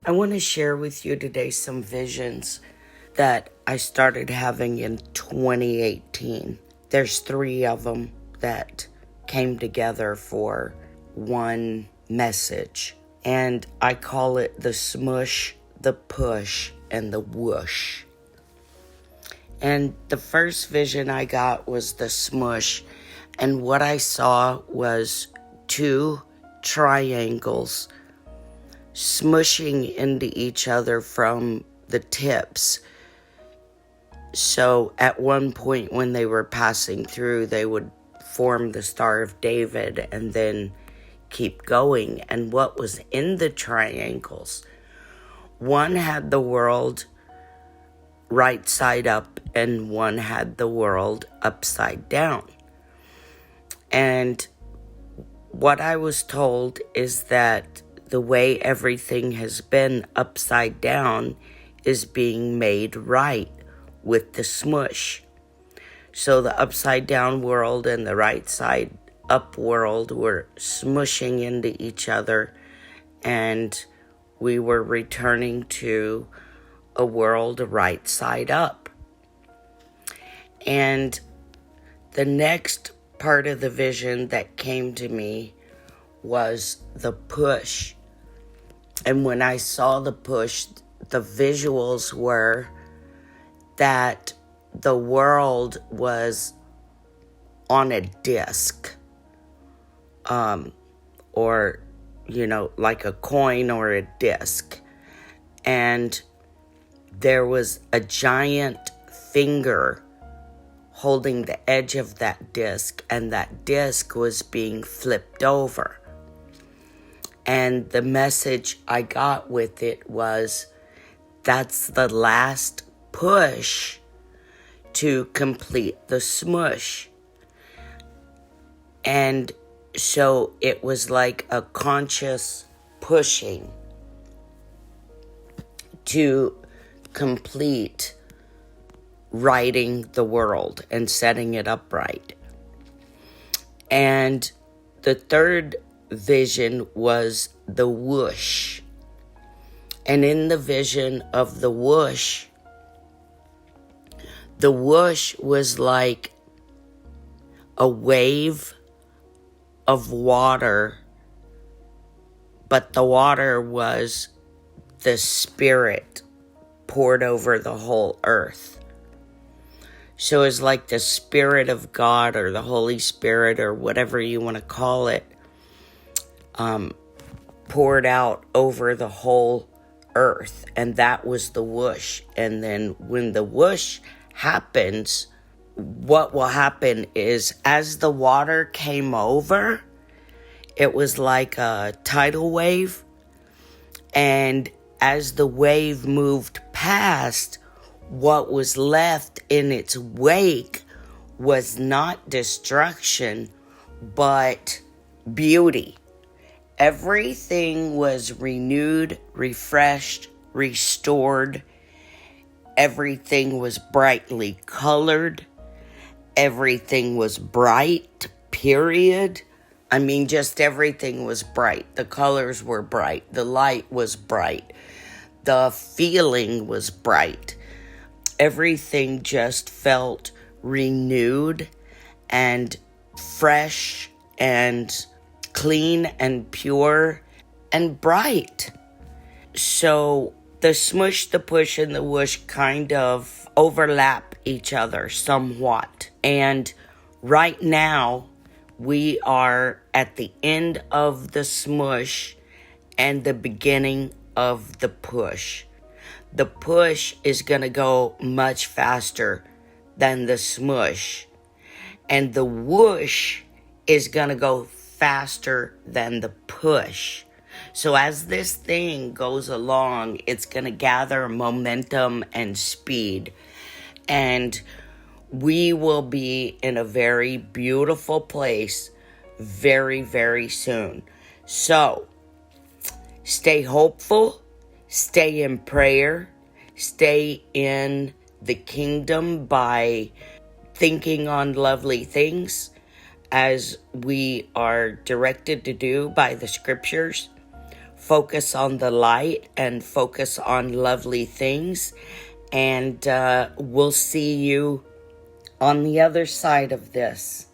I want to share with you today some visions that I started having in 2018. There's 3 of them that came together for one message. And I call it the Smoosh, the Push, and the Whoosh. And the first vision I got was the Smoosh. And what I saw was 2 triangles smushing into each other from the tips. So at one point when they were passing through, they would form the Star of David and then keep going. And what was in the triangles? One had the world right side up and one had the world upside down. And what I was told is that the way everything has been upside down is being made right with the Smoosh. So the upside down world and the right side up world were smushing into each other, and we were returning to a world right side up. And the next part of the vision that came to me was the push. And when I saw the push, the visuals were that the world was on a disc, or, like a coin or a disc. And there was a giant finger holding the edge of that disc, and that disc was being flipped over. And the message I got with it was, that's the last push to complete the Smoosh. And so it was like a conscious pushing to complete righting the world and setting it upright. And the third vision was the Whoosh. And in the vision of the Whoosh was like a wave of water, but the water was the Spirit poured over the whole earth. So it's like the Spirit of God, or the Holy Spirit, or whatever you want to call it, poured out over the whole earth. And that was the Whoosh. And then when the Whoosh happens, what will happen is, as the water came over, it was like a tidal wave. And as the wave moved past, what was left in its wake was not destruction, but beauty. Everything was renewed, refreshed, restored. Everything was brightly colored. Everything was bright, period. I mean, just everything was bright. The colors were bright. The light was bright. The feeling was bright. Everything just felt renewed and fresh and clean and pure and bright. So the Smoosh, the Push, and the Whoosh kind of overlap each other somewhat. And right now, we are at the end of the Smoosh and the beginning of the Push. The Push is going to go much faster than the Smoosh. And the Whoosh is going to go faster than the Push. So as this thing goes along, it's going to gather momentum and speed. And we will be in a very beautiful place very, very soon. So stay hopeful, stay in prayer, stay in the kingdom by thinking on lovely things as we are directed to do by the scriptures. focus on the light and focus on lovely things. And we'll see you on the other side of this.